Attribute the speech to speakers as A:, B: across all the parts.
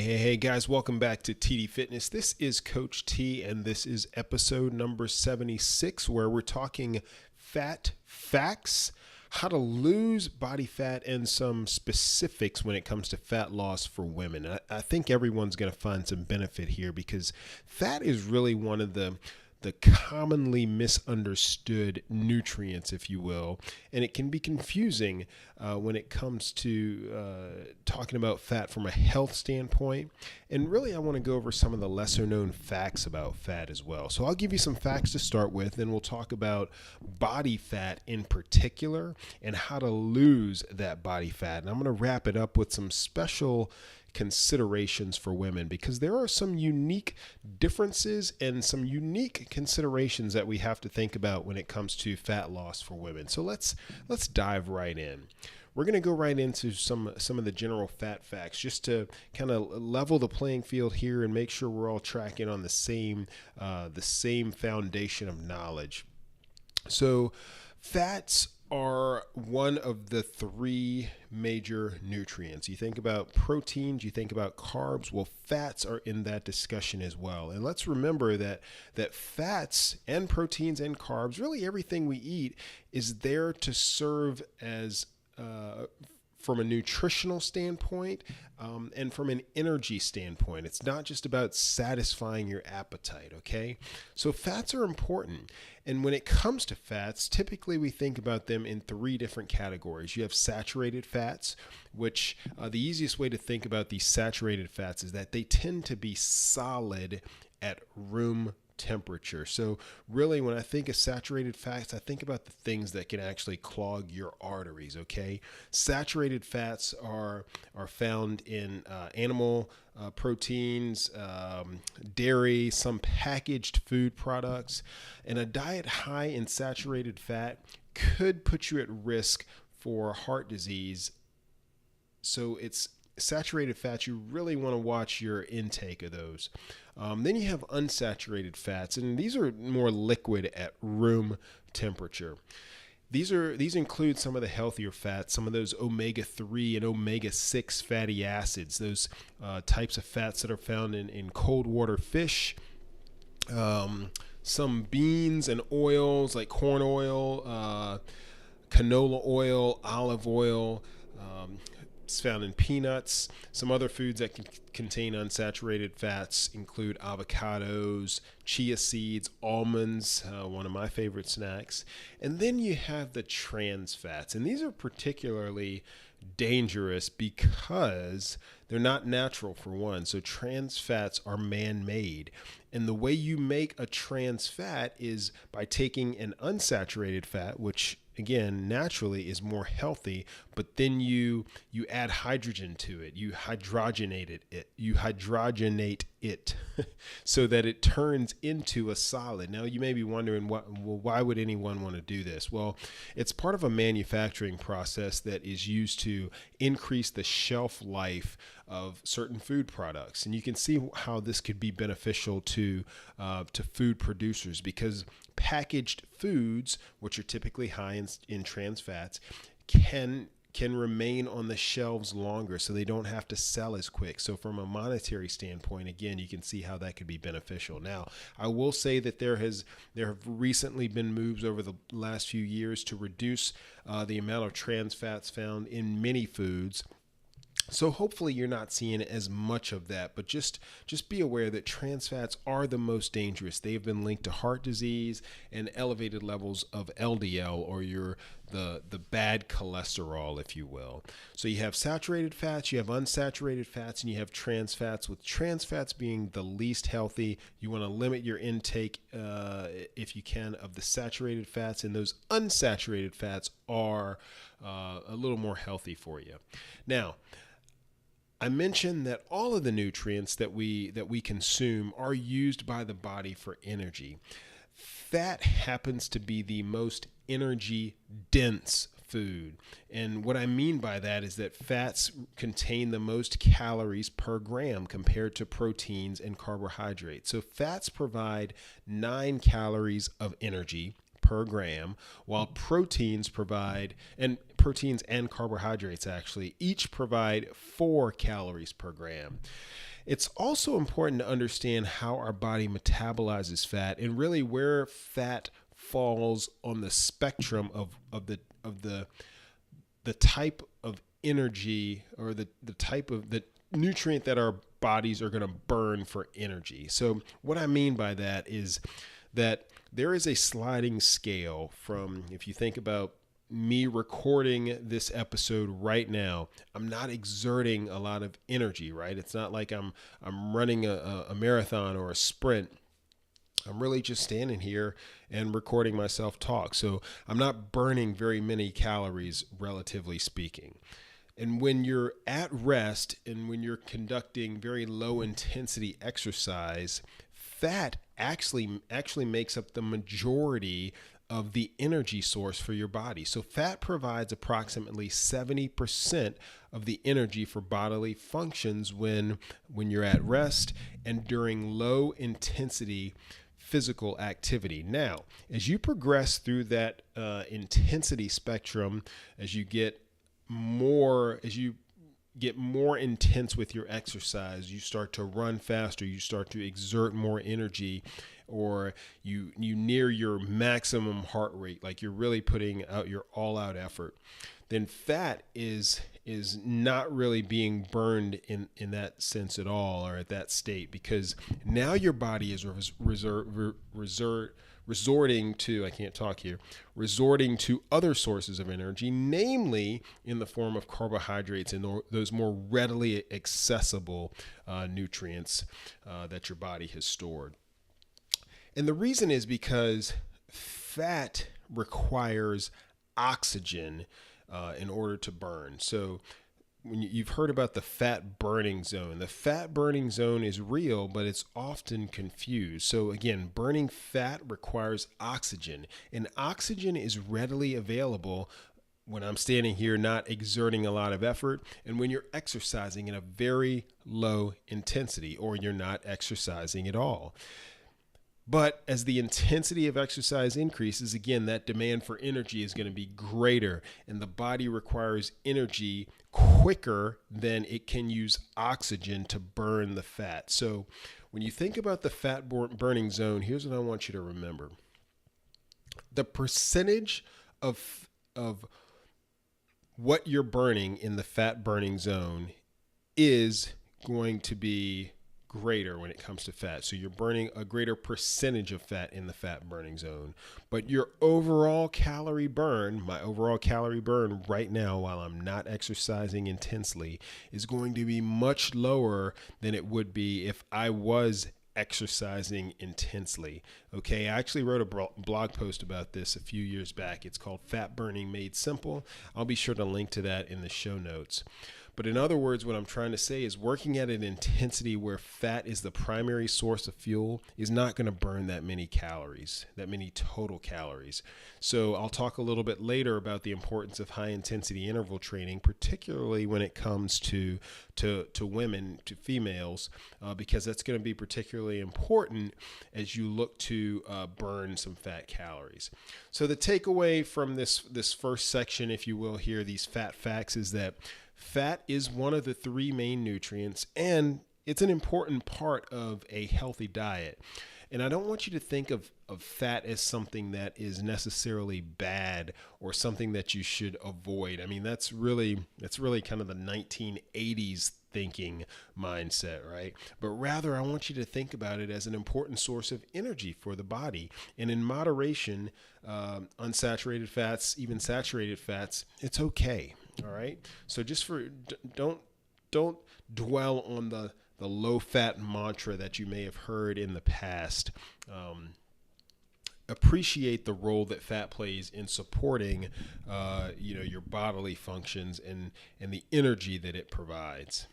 A: Hey, guys, welcome back to TD Fitness. This is Coach T, and this is episode number 76, where we're talking fat facts, how to lose body fat, and some specifics when it comes to fat loss for women. I think everyone's going to find some benefit here because fat is really one of the commonly misunderstood nutrients, if you will, and it can be confusing when it comes to talking about fat from a health standpoint. And really, I want to go over some of the lesser known facts about fat as well. So I'll give you some facts to start with, then we'll talk about body fat in particular and how to lose that body fat. And I'm going to wrap it up with some special considerations for women because there are some unique differences and some unique considerations that we have to think about when it comes to fat loss for women. So let's dive right in. We're going to go right into some of the general fat facts just to kind of level the playing field here and make sure we're all tracking on the same foundation of knowledge. So fats are one of the three major nutrients. You think about proteins, you think about carbs. Well, fats are in that discussion as well. And let's remember that fats and proteins and carbs, really everything we eat, is there to serve as from a nutritional standpoint and from an energy standpoint. It's not just about satisfying your appetite, okay? So fats are important. And when it comes to fats, typically we think about them in three different categories. You have saturated fats, which the easiest way to think about these saturated fats is that they tend to be solid at room temperature. So really, when I think of saturated fats, I think about the things that can actually clog your arteries, okay? Saturated fats are found in animal proteins, dairy, some packaged food products, and a diet high in saturated fat could put you at risk for heart disease. So it's saturated fats, you really want to watch your intake of those. Then you have unsaturated fats, and these are more liquid at room temperature. These include some of the healthier fats, some of those omega-3 and omega-6 fatty acids, those types of fats that are found in cold water fish, some beans and oils like corn oil, canola oil, olive oil. It's found in peanuts. Some other foods that can contain unsaturated fats include avocados, chia seeds, almonds, one of my favorite snacks. And then you have the trans fats. And these are particularly dangerous because they're not natural, for one. So trans fats are man-made. And the way you make a trans fat is by taking an unsaturated fat, which again naturally is more healthy, but then you add hydrogen to it. You hydrogenate it so that it turns into a solid. Now you may be wondering, why would anyone want to do this? Well, it's part of a manufacturing process that is used to increase the shelf life of certain food products. And you can see how this could be beneficial to food producers, because packaged foods, which are typically high in trans fats, can remain on the shelves longer, so they don't have to sell as quick. So from a monetary standpoint, again, you can see how that could be beneficial. Now, I will say that there have recently been moves over the last few years to reduce the amount of trans fats found in many foods. So hopefully you're not seeing as much of that, but just be aware that trans fats are the most dangerous. They have been linked to heart disease and elevated levels of LDL, or the bad cholesterol, if you will. So you have saturated fats, you have unsaturated fats, and you have trans fats, with trans fats being the least healthy. You want to limit your intake, if you can, of the saturated fats, and those unsaturated fats are a little more healthy for you. Now, I mentioned that all of the nutrients that we consume are used by the body for energy. Fat happens to be the most energy dense food. And what I mean by that is that fats contain the most calories per gram compared to proteins and carbohydrates. So fats provide 9 calories of energy per gram, while proteins and carbohydrates actually each provide 4 calories per gram. It's also important to understand how our body metabolizes fat and really where fat falls on the spectrum of the type of energy, or the type of the nutrient that our bodies are going to burn for energy. So what I mean by that is that there is a sliding scale from, if you think about me recording this episode right now, I'm not exerting a lot of energy, right? It's not like I'm running a marathon or a sprint. I'm really just standing here and recording myself talk. So I'm not burning very many calories, relatively speaking. And when you're at rest and when you're conducting very low intensity exercise, fat actually makes up the majority of the energy source for your body. So fat provides approximately 70% of the energy for bodily functions when you're at rest and during low intensity physical activity. Now, as you progress through that intensity spectrum, as you get more intense with your exercise, you start to run faster, you start to exert more energy, or you near your maximum heart rate, like you're really putting out your all-out effort, then fat is not really being burned in that sense at all, or at that state, because now your body is resorting to other sources of energy, namely in the form of carbohydrates and those more readily accessible nutrients that your body has stored. And the reason is because fat requires oxygen in order to burn. So when you've heard about the fat burning zone. The fat burning zone is real, but it's often confused. So again, burning fat requires oxygen, and oxygen is readily available when I'm standing here not exerting a lot of effort, and when you're exercising in a very low intensity, or you're not exercising at all. But as the intensity of exercise increases, again, that demand for energy is going to be greater, and the body requires energy quicker than it can use oxygen to burn the fat. So when you think about the fat burning zone, here's what I want you to remember. The percentage of what you're burning in the fat burning zone is going to be greater when it comes to fat. So you're burning a greater percentage of fat in the fat burning zone. But your overall calorie burn, my overall calorie burn right now while I'm not exercising intensely, is going to be much lower than it would be if I was exercising intensely. Okay, I actually wrote a blog post about this a few years back. It's called Fat Burning Made Simple. I'll be sure to link to that in the show notes. But in other words, what I'm trying to say is working at an intensity where fat is the primary source of fuel is not going to burn that many calories, that many total calories. So I'll talk a little bit later about the importance of high intensity interval training, particularly when it comes to women, to females, because that's going to be particularly important as you look to burn some fat calories. So the takeaway from this first section, if you will, here, these fat facts, is that fat is one of the 3 main nutrients, and it's an important part of a healthy diet. And I don't want you to think of fat as something that is necessarily bad or something that you should avoid. I mean, that's really kind of the 1980s thinking mindset, right? But rather, I want you to think about it as an important source of energy for the body. And in moderation, unsaturated fats, even saturated fats, it's okay. All right. So just don't dwell on the low fat mantra that you may have heard in the past. Appreciate the role that fat plays in supporting, your bodily functions and the energy that it provides.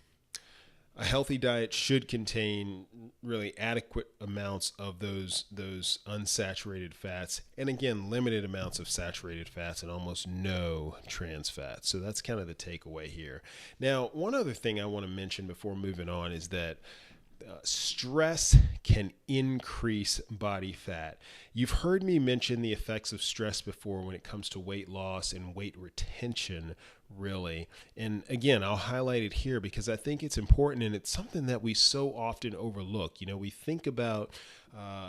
A: A healthy diet should contain really adequate amounts of those unsaturated fats, and again, limited amounts of saturated fats and almost no trans fats. So that's kind of the takeaway here. Now, one other thing I want to mention before moving on is that Stress can increase body fat. You've heard me mention the effects of stress before when it comes to weight loss and weight retention, really. And again, I'll highlight it here because I think it's important and it's something that we so often overlook. We think about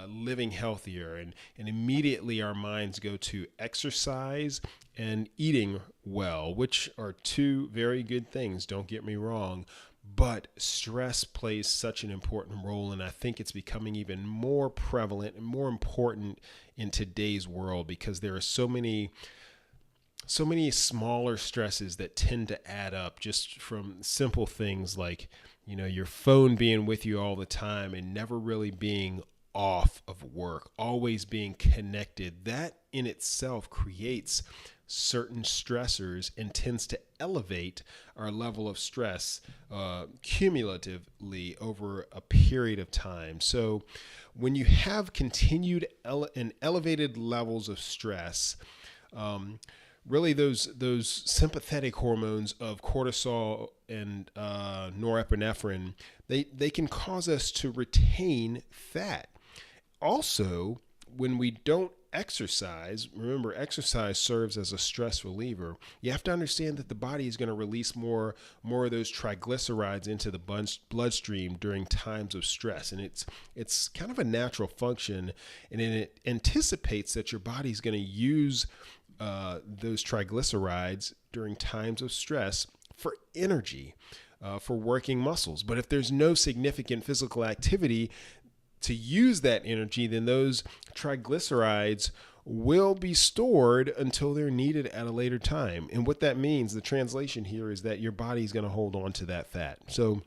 A: living healthier and immediately our minds go to exercise and eating well, which are two very good things, don't get me wrong. But stress plays such an important role, and I think it's becoming even more prevalent and more important in today's world because there are so many smaller stresses that tend to add up just from simple things like, your phone being with you all the time and never really being off of work, always being connected. That in itself creates certain stressors and tends to elevate our level of stress cumulatively over a period of time. So when you have continued and elevated levels of stress, really those sympathetic hormones of cortisol and norepinephrine, they can cause us to retain fat. Also, when we don't exercise, remember exercise serves as a stress reliever. You have to understand that the body is going to release more of those triglycerides into the bloodstream during times of stress, and it's kind of a natural function, and it anticipates that your body is going to use those triglycerides during times of stress for energy, for working muscles. But if there's no significant physical activity to use that energy, then those triglycerides will be stored until they're needed at a later time. And what that means, the translation here, is that your body is going to hold on to that fat. So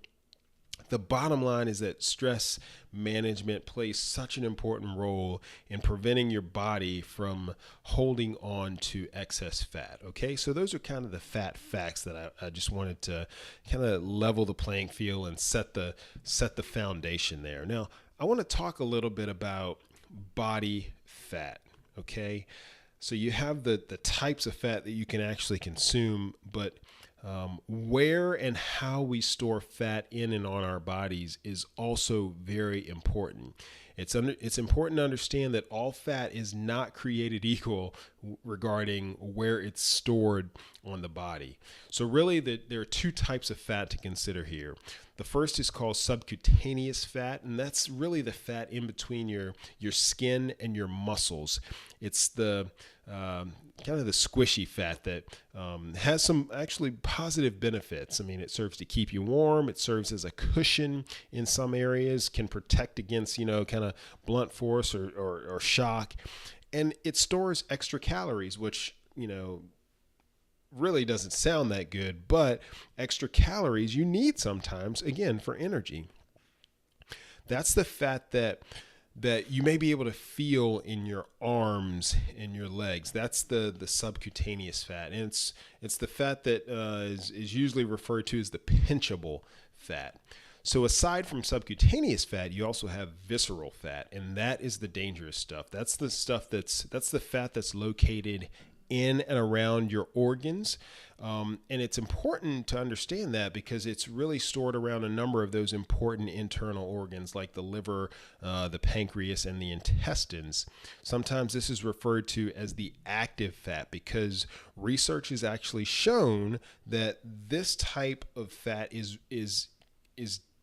A: the bottom line is that stress management plays such an important role in preventing your body from holding on to excess fat. Okay, so those are kind of the fat facts that I just wanted to kind of level the playing field and set the foundation there. Now, I want to talk a little bit about body fat. Okay, so you have the types of fat that you can actually consume, but where and how we store fat in and on our bodies is also very important. It's important to understand that all fat is not created equal regarding where it's stored on the body. So really there are two types of fat to consider here. The first is called subcutaneous fat, and that's really the fat in between your skin and your muscles. It's the kind of the squishy fat that has some actually positive benefits. I mean, it serves to keep you warm. It serves as a cushion in some areas, can protect against, kind of blunt force or shock. And it stores extra calories, which, really doesn't sound that good, but extra calories you need sometimes, again, for energy. That's the fat that you may be able to feel in your arms and your legs. That's the subcutaneous fat. And it's the fat that is usually referred to as the pinchable fat. So aside from subcutaneous fat, you also have visceral fat, and that is the dangerous stuff. That's the fat that's located in and around your organs. And it's important to understand that because it's really stored around a number of those important internal organs like the liver, the pancreas, and the intestines. Sometimes this is referred to as the active fat because research has actually shown that this type of fat is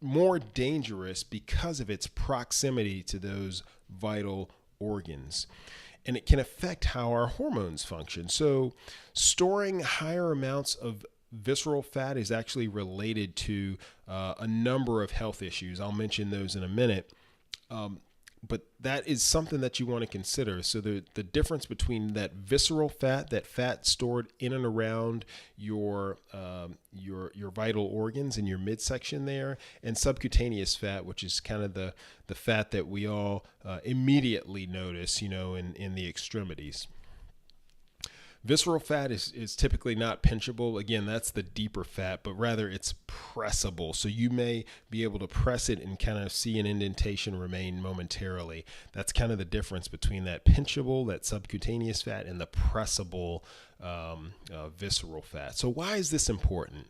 A: more dangerous because of its proximity to those vital organs. And it can affect how our hormones function. So storing higher amounts of visceral fat is actually related to a number of health issues. I'll mention those in a minute. But that is something that you want to consider. So the difference between that visceral fat, that fat stored in and around your vital organs in your midsection there, and subcutaneous fat, which is kind of the fat that we all immediately notice, in the extremities. Visceral fat is typically not pinchable. Again, that's the deeper fat, but rather it's pressable. So you may be able to press it and kind of see an indentation remain momentarily. That's kind of the difference between that pinchable, that subcutaneous fat, and the pressable visceral fat. So why is this important?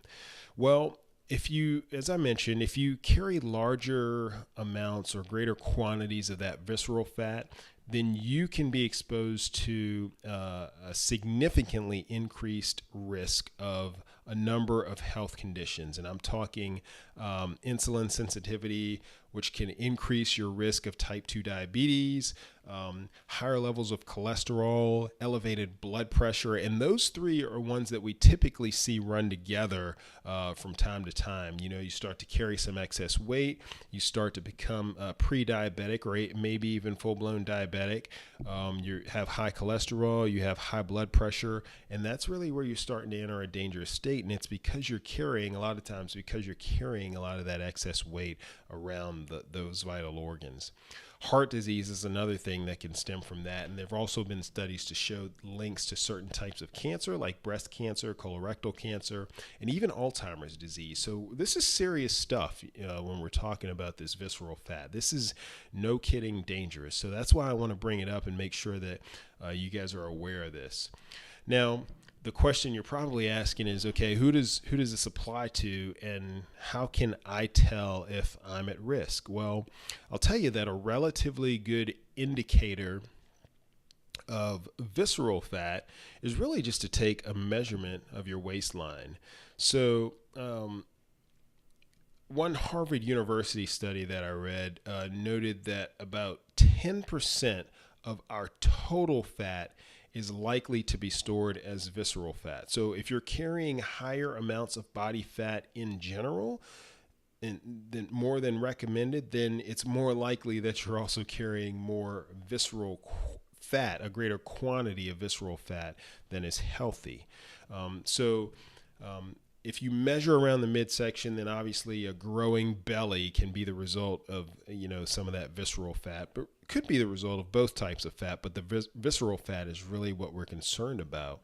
A: Well, as I mentioned, if you carry larger amounts or greater quantities of that visceral fat, then you can be exposed to a significantly increased risk of a number of health conditions. And I'm talking insulin sensitivity, which can increase your risk of type 2 diabetes, higher levels of cholesterol, elevated blood pressure. And those three are ones that we typically see run together from time to time. You start to carry some excess weight, you start to become pre-diabetic or maybe even full-blown diabetic. You have high cholesterol, you have high blood pressure, and that's really where you're starting to enter a dangerous state. And it's because you're carrying a lot of that excess weight around those vital organs. Heart disease is another thing that can stem from that. And there have also been studies to show links to certain types of cancer, like breast cancer, colorectal cancer, and even Alzheimer's disease. So this is serious stuff when we're talking about this visceral fat. This is no kidding dangerous. So that's why I want to bring it up and make sure that you guys are aware of this. Now, the question you're probably asking is, okay, who does this apply to, and how can I tell if I'm at risk? Well, I'll tell you that a relatively good indicator of visceral fat is really just to take a measurement of your waistline. So one Harvard University study that I read noted that about 10% of our total fat is likely to be stored as visceral fat. So if you're carrying higher amounts of body fat in general, and then more than recommended, then it's more likely that you're also carrying more visceral fat, a greater quantity of visceral fat than is healthy. If you measure around the midsection, then obviously a growing belly can be the result of, some of that visceral fat, but could be the result of both types of fat, but the visceral fat is really what we're concerned about.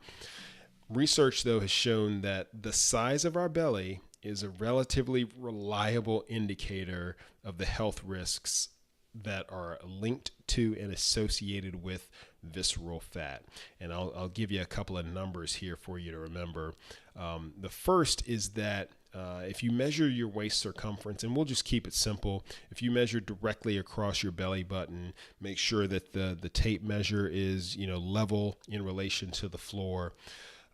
A: Research, though, has shown that the size of our belly is a relatively reliable indicator of the health risks that are linked to and associated with visceral fat. And I'll give you a couple of numbers here for you to remember. The first is that if you measure your waist circumference, and we'll just keep it simple, if you measure directly across your belly button, make sure that the tape measure is level in relation to the floor,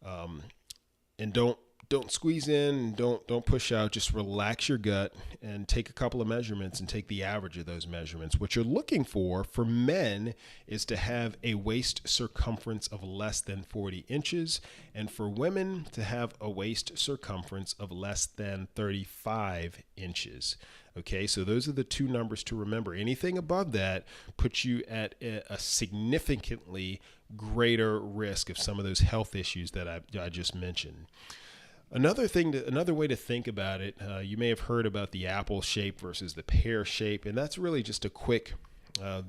A: and don't squeeze in, don't push out. Just relax your gut and take a couple of measurements and take the average of those measurements. What you're looking for men is to have a waist circumference of less than 40 inches, and for women to have a waist circumference of less than 35 inches. Okay, so those are the two numbers to remember. Anything above that puts you at a significantly greater risk of some of those health issues that I just mentioned. Another way to think about it, you may have heard about the apple shape versus the pear shape, and that's really just a quick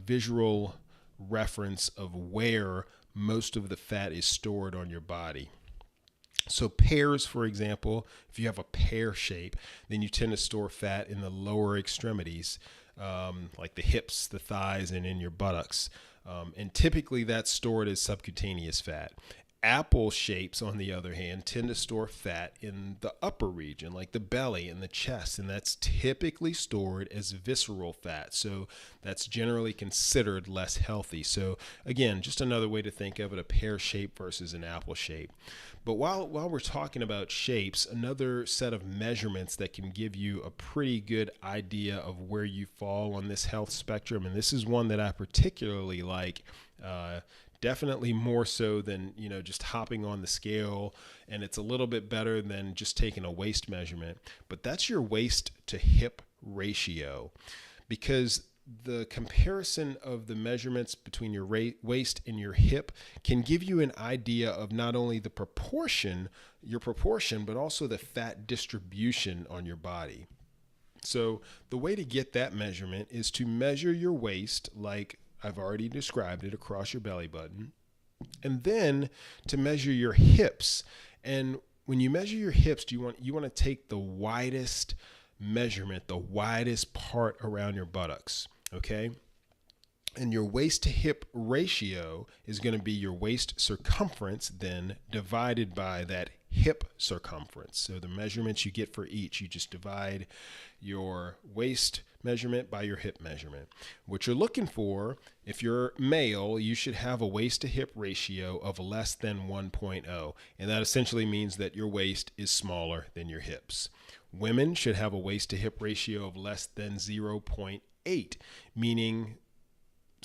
A: visual reference of where most of the fat is stored on your body. So pears, for example, if you have a pear shape, then you tend to store fat in the lower extremities, like the hips, the thighs, and in your buttocks. And typically that's stored as subcutaneous fat. Apple shapes, on the other hand, tend to store fat in the upper region, like the belly and the chest, and that's typically stored as visceral fat. So that's generally considered less healthy. So again, just another way to think of it, a pear shape versus an apple shape. But while we're talking about shapes, another set of measurements that can give you a pretty good idea of where you fall on this health spectrum, and this is one that I particularly like, definitely more so than just hopping on the scale, and it's a little bit better than just taking a waist measurement, but that's your waist to hip ratio, because the comparison of the measurements between your waist and your hip can give you an idea of not only the your proportion, but also the fat distribution on your body. So the way to get that measurement is to measure your waist like I've already described it, across your belly button, and then to measure your hips. And when you measure your hips, you want to take the widest measurement, the widest part around your buttocks. Okay. And your waist to hip ratio is going to be your waist circumference then divided by that hip circumference. So the measurements you get for each, you just divide your waist measurement by your hip measurement. What you're looking for, if you're male, you should have a waist to hip ratio of less than 1.0. And that essentially means that your waist is smaller than your hips. Women should have a waist to hip ratio of less than 0.8, meaning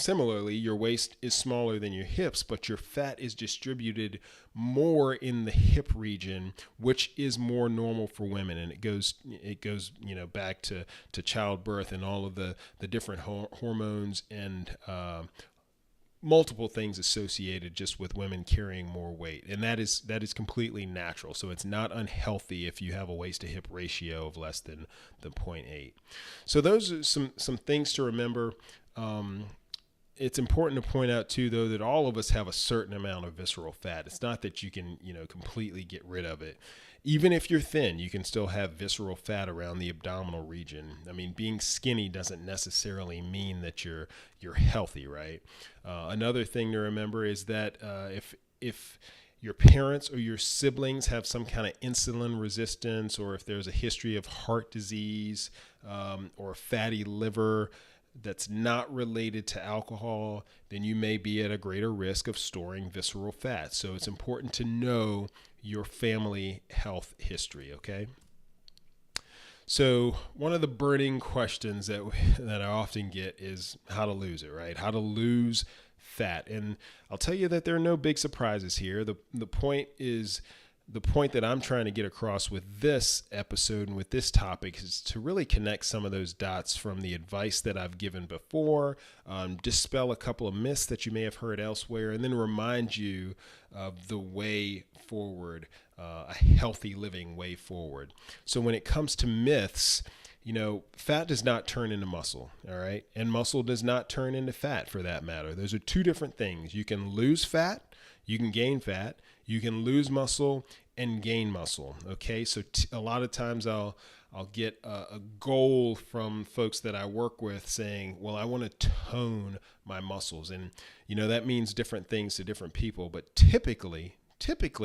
A: similarly, your waist is smaller than your hips, but your fat is distributed more in the hip region, which is more normal for women. And it goes, back to childbirth and all of the different hormones and multiple things associated just with women carrying more weight. And that is completely natural. So it's not unhealthy if you have a waist to hip ratio of less than 0.8. So those are some things to remember. It's important to point out too, though, that all of us have a certain amount of visceral fat. It's not that you can, completely get rid of it. Even if you're thin, you can still have visceral fat around the abdominal region. I mean, being skinny doesn't necessarily mean that you're healthy, right? Another thing to remember is that if your parents or your siblings have some kind of insulin resistance, or if there's a history of heart disease or fatty liver, that's not related to alcohol, then you may be at a greater risk of storing visceral fat. So it's important to know your family health history, okay? So one of the burning questions that I often get is how to lose it, right? How to lose fat. And I'll tell you that there are no big surprises here. The point that I'm trying to get across with this episode and with this topic is to really connect some of those dots from the advice that I've given before, dispel a couple of myths that you may have heard elsewhere, and then remind you of the way forward, a healthy living way forward. So when it comes to myths, fat does not turn into muscle, all right? And muscle does not turn into fat for that matter. Those are two different things. You can lose fat, you can gain fat. You can lose muscle and gain muscle. Okay, so a lot of times I'll get a goal from folks that I work with saying, well, I want to tone my muscles. And, that means different things to different people. But typically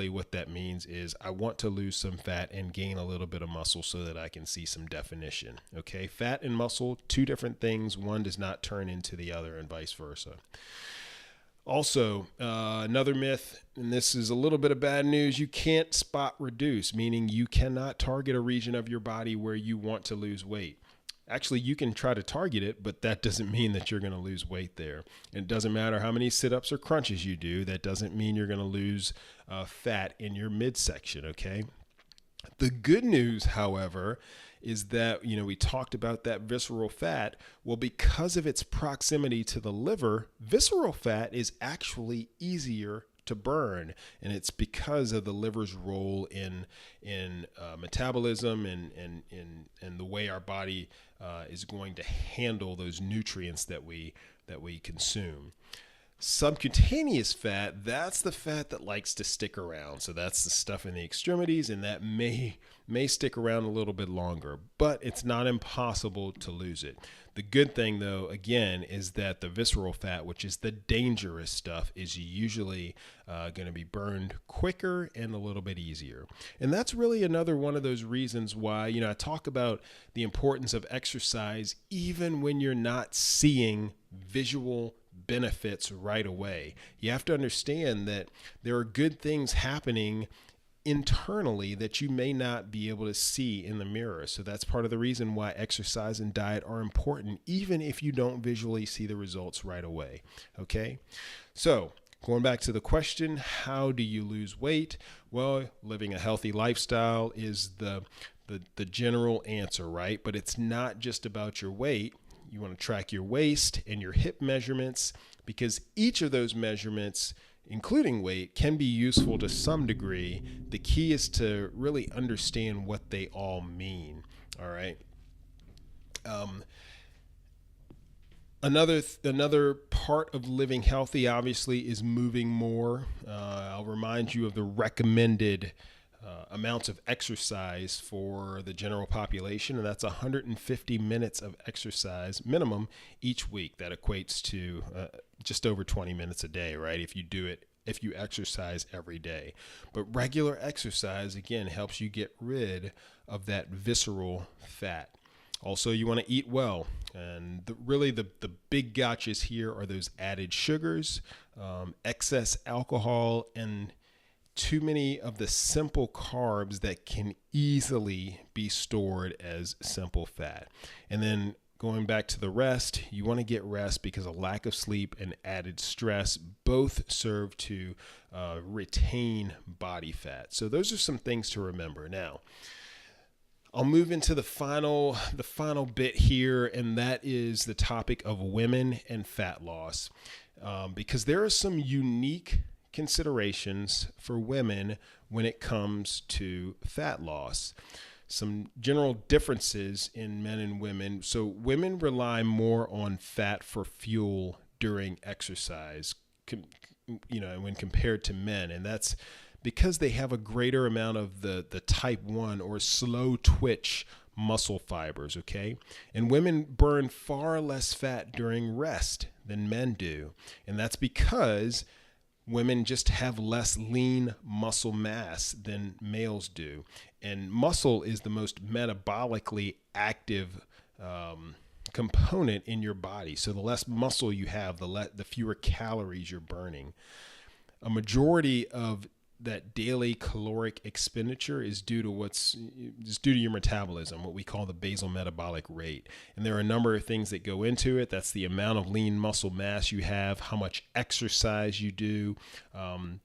A: what that means is I want to lose some fat and gain a little bit of muscle so that I can see some definition. Okay, fat and muscle, two different things. One does not turn into the other and vice versa. Also, another myth, and this is a little bit of bad news, you can't spot reduce, meaning you cannot target a region of your body where you want to lose weight. Actually, you can try to target it, but that doesn't mean that you're going to lose weight there. It doesn't matter how many sit-ups or crunches you do. That doesn't mean you're going to lose fat in your midsection, okay? The good news, however, is that, we talked about that visceral fat. Well, because of its proximity to the liver, visceral fat is actually easier to burn. And it's because of the liver's role in metabolism and the way our body is going to handle those nutrients that we consume. Subcutaneous fat, that's the fat that likes to stick around. So that's the stuff in the extremities, and that may stick around a little bit longer, but it's not impossible to lose it. The good thing, though, again, is that the visceral fat, which is the dangerous stuff, is usually going to be burned quicker and a little bit easier. And that's really another one of those reasons why, I talk about the importance of exercise even when you're not seeing visual benefits right away. You have to understand that there are good things happening internally that you may not be able to see in the mirror. So that's part of the reason why exercise and diet are important, even if you don't visually see the results right away. Okay. So going back to the question, how do you lose weight? Well, living a healthy lifestyle is the general answer, right? But it's not just about your weight. You want to track your waist and your hip measurements, because each of those measurements, including weight, can be useful to some degree. The key is to really understand what they all mean. All right. Another part of living healthy, obviously, is moving more. I'll remind you of the recommended amounts of exercise for the general population, and that's 150 minutes of exercise minimum each week. That equates to just over 20 minutes a day, right? If you exercise every day. But regular exercise, again, helps you get rid of that visceral fat. Also, you want to eat well. And the big gotchas here are those added sugars, excess alcohol, and too many of the simple carbs that can easily be stored as simple fat. And then going back to the rest, you want to get rest because a lack of sleep and added stress both serve to retain body fat. So those are some things to remember. Now, I'll move into the final bit here, and that is the topic of women and fat loss, because there are some unique considerations for women when it comes to fat loss. Some general differences in men and women. So women rely more on fat for fuel during exercise, when compared to men, and that's because they have a greater amount of the type 1 or slow twitch muscle fibers, okay? And women burn far less fat during rest than men do. And that's because women just have less lean muscle mass than males do. And muscle is the most metabolically active component in your body. So the less muscle you have, the fewer calories you're burning. A majority of that daily caloric expenditure is due to your metabolism, what we call the basal metabolic rate. And there are a number of things that go into it. That's the amount of lean muscle mass you have, how much exercise you do, and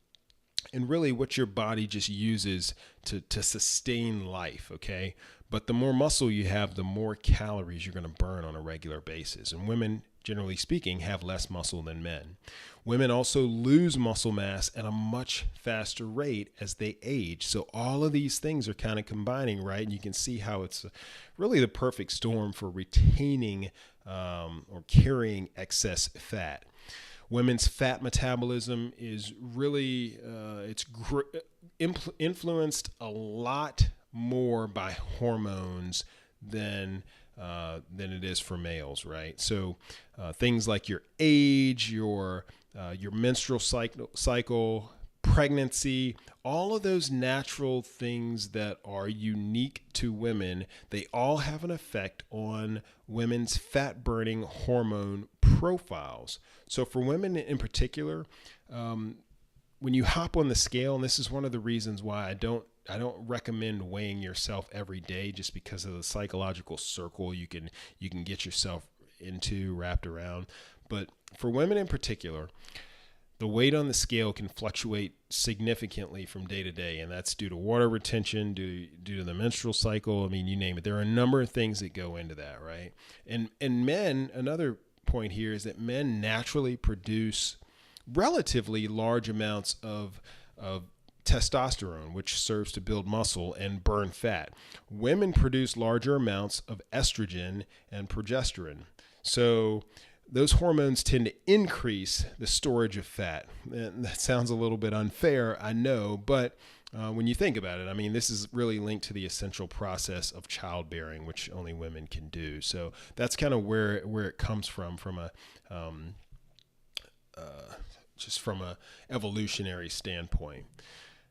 A: really what your body just uses to sustain life, okay? But the more muscle you have, the more calories you're going to burn on a regular basis. And women, generally speaking, have less muscle than men. Women also lose muscle mass at a much faster rate as they age. So all of these things are kind of combining, right? And you can see how it's really the perfect storm for retaining or carrying excess fat. Women's fat metabolism is really, influenced a lot more by hormones than it is for males, right? So things like your age, your menstrual cycle, pregnancy, all of those natural things that are unique to women, they all have an effect on women's fat burning hormone profiles. So for women in particular, when you hop on the scale, and this is one of the reasons why I don't recommend weighing yourself every day, just because of the psychological circle you can get yourself wrapped around. But for women in particular, the weight on the scale can fluctuate significantly from day to day, and that's due to water retention, due to the menstrual cycle. I mean, you name it. There are a number of things that go into that, right? And men, another point here is that men naturally produce relatively large amounts of testosterone, which serves to build muscle and burn fat. Women produce larger amounts of estrogen and progesterone. So those hormones tend to increase the storage of fat. And that sounds a little bit unfair, I know, but when you think about it, I mean, this is really linked to the essential process of childbearing, which only women can do. So that's kind of where it comes from just from a evolutionary standpoint.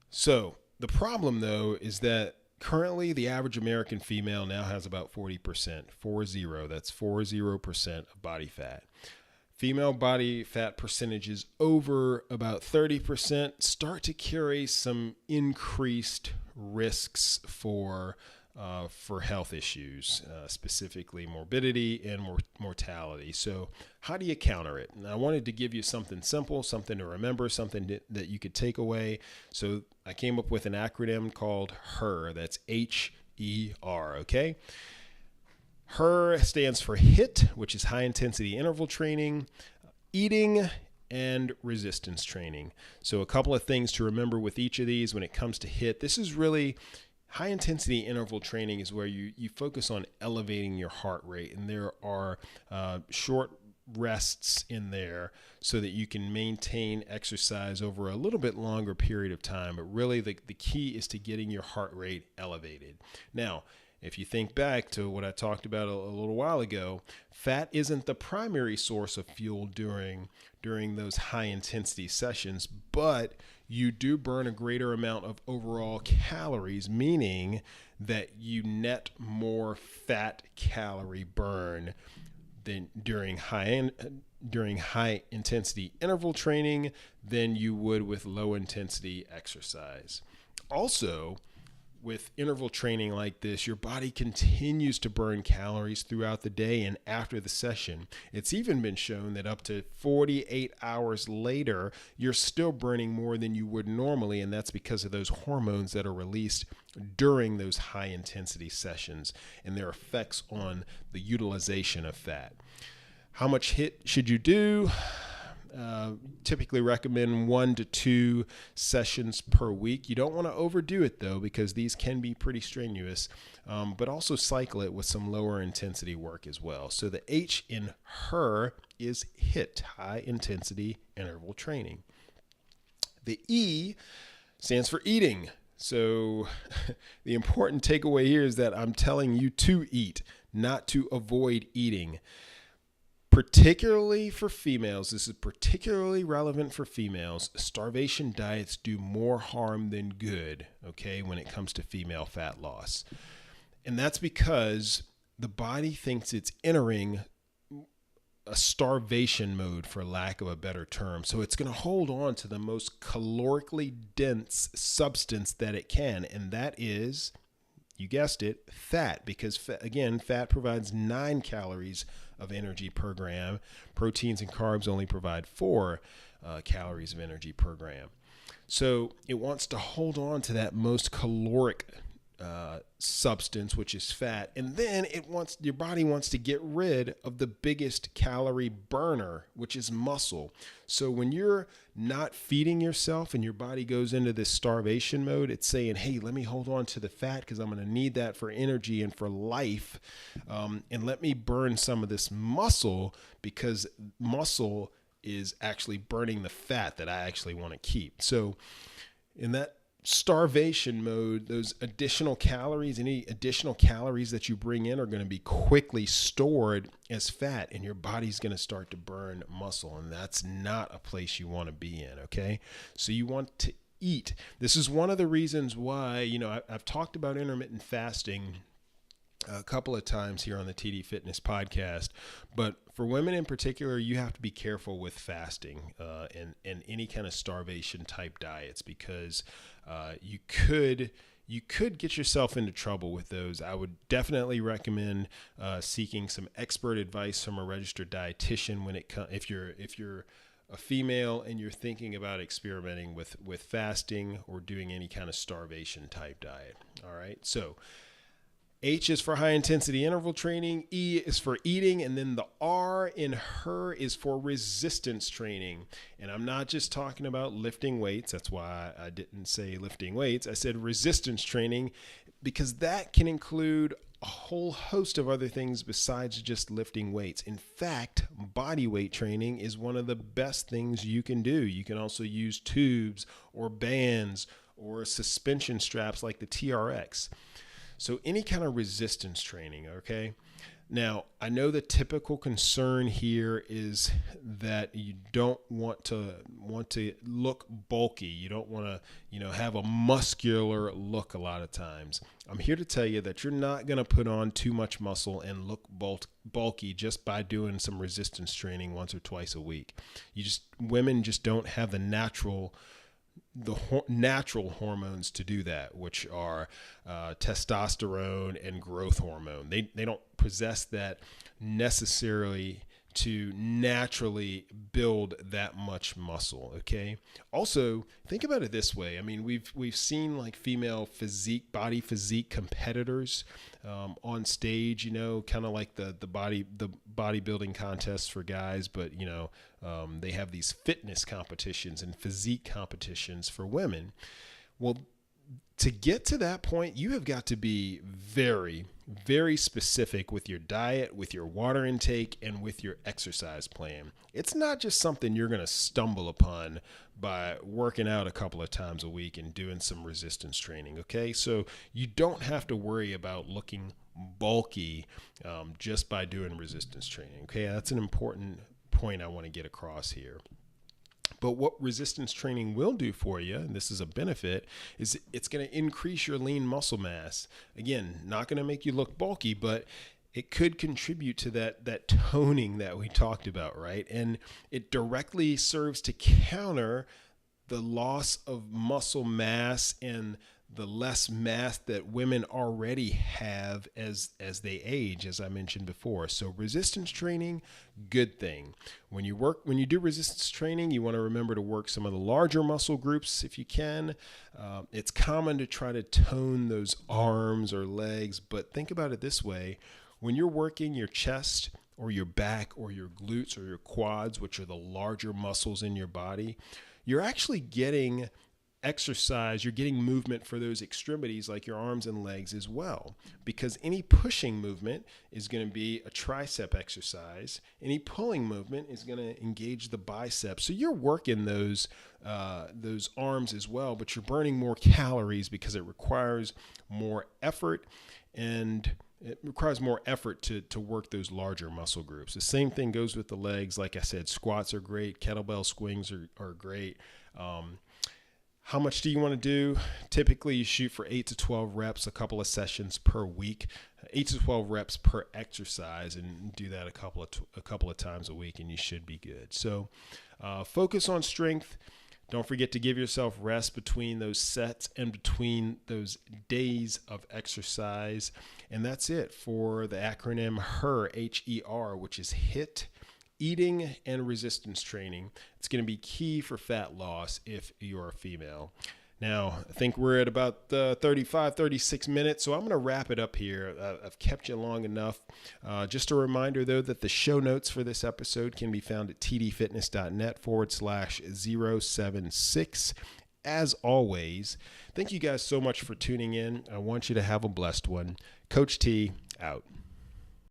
A: So the problem, though, is that currently the average American female now has about 40%, that's 40% of body fat. Female body fat percentages over about 30% start to carry some increased risks for health issues, specifically morbidity and mortality. So how do you counter it? And I wanted to give you something simple, something to remember, something that you could take away. So I came up with an acronym called HER. That's HER, okay? HER stands for HIIT, which is high intensity interval training, eating, and resistance training. So a couple of things to remember with each of these when it comes to HIIT. This is really high intensity interval training is where you focus on elevating your heart rate, and there are short rests in there so that you can maintain exercise over a little bit longer period of time. But really the key is to getting your heart rate elevated. Now, if you think back to what I talked about a little while ago, fat isn't the primary source of fuel during those high intensity sessions, but you do burn a greater amount of overall calories, meaning that you net more fat calorie burn than during high intensity interval training than you would with low intensity exercise. Also, with interval training like this, your body continues to burn calories throughout the day and after the session. It's even been shown that up to 48 hours later, you're still burning more than you would normally, and that's because of those hormones that are released during those high intensity sessions and their effects on the utilization of fat. How much HIIT should you do? Typically recommend 1 to 2 sessions per week. You don't want to overdo it though, because these can be pretty strenuous, but also cycle it with some lower intensity work as well. So the H in HIIT is HIIT, high intensity interval training. The E stands for eating. So the important takeaway here is that I'm telling you to eat, not to avoid eating. Particularly for females, this is particularly relevant for females, starvation diets do more harm than good, okay, when it comes to female fat loss. And that's because the body thinks it's entering a starvation mode, for lack of a better term. So it's going to hold on to the most calorically dense substance that it can, and that is, you guessed it, fat, because fat provides 9 calories of energy per gram. Proteins and carbs only provide 4 calories of energy per gram. So it wants to hold on to that most caloric substance, which is fat, and then your body wants to get rid of the biggest calorie burner, which is muscle. So when you're not feeding yourself and your body goes into this starvation mode, it's saying, hey, let me hold on to the fat because I'm going to need that for energy and for life, and let me burn some of this muscle, because muscle is actually burning the fat that I actually want to keep. So in that starvation mode, those additional calories, any additional calories that you bring in are going to be quickly stored as fat, and your body's going to start to burn muscle, and that's not a place you want to be in, okay? So you want to eat. This is one of the reasons why, I've talked about intermittent fasting a couple of times here on the TD Fitness podcast, but for women in particular, you have to be careful with fasting and any kind of starvation type diets, because you could get yourself into trouble with those. I would definitely recommend seeking some expert advice from a registered dietitian if you're a female and you're thinking about experimenting with fasting or doing any kind of starvation type diet. All right, so H is for high intensity interval training, E is for eating, and then the R in her is for resistance training. And I'm not just talking about lifting weights. That's why I didn't say lifting weights. I said resistance training, because that can include a whole host of other things besides just lifting weights. In fact, body weight training is one of the best things you can do. You can also use tubes or bands or suspension straps like the TRX. So any kind of resistance training, okay? Now, I know the typical concern here is that you don't want to look bulky. You don't want to, have a muscular look a lot of times. I'm here to tell you that you're not going to put on too much muscle and look bulky just by doing some resistance training once or twice a week. Women just don't have the natural hormones to do that, which are testosterone and growth hormone. They don't possess that necessarily to naturally build that much muscle. Okay. Also, think about it this way. I mean, we've seen like female body physique competitors on stage, kind of like the bodybuilding contests for guys, but they have these fitness competitions and physique competitions for women. Well, to get to that point, you have got to be very, very specific with your diet, with your water intake, and with your exercise plan. It's not just something you're going to stumble upon by working out a couple of times a week and doing some resistance training, okay? So you don't have to worry about looking bulky just by doing resistance training, okay? That's an important point I want to get across here. But what resistance training will do for you, and this is a benefit, is it's going to increase your lean muscle mass. Again, not going to make you look bulky, but it could contribute to that toning that we talked about, right? And it directly serves to counter the loss of muscle mass and the less mass that women already have as they age, as I mentioned before. So resistance training, good thing. When you do resistance training, you want to remember to work some of the larger muscle groups if you can. It's common to try to tone those arms or legs, but think about it this way. When you're working your chest or your back or your glutes or your quads, which are the larger muscles in your body, you're actually getting exercise, you're getting movement for those extremities like your arms and legs as well, because any pushing movement is going to be a tricep exercise. Any pulling movement is going to engage the biceps. So you're working those arms as well, but you're burning more calories because it requires more effort, and it requires more effort to work those larger muscle groups. The same thing goes with the legs. Like I said, squats are great. Kettlebell swings are great. How much do you want to do? Typically, you shoot for 8 to 12 reps, a couple of sessions per week, 8 to 12 reps per exercise, and do that a couple of times a week, and you should be good. So focus on strength. Don't forget to give yourself rest between those sets and between those days of exercise. And that's it for the acronym HER, H-E-R, which is HIT, eating and resistance training. It's going to be key for fat loss if you're a female. Now, I think we're at about 36 minutes, so I'm going to wrap it up here. I've kept you long enough. Just a reminder, though, that the show notes for this episode can be found at tdfitness.net/076. As always, thank you guys so much for tuning in. I want you to have a blessed one. Coach T, out.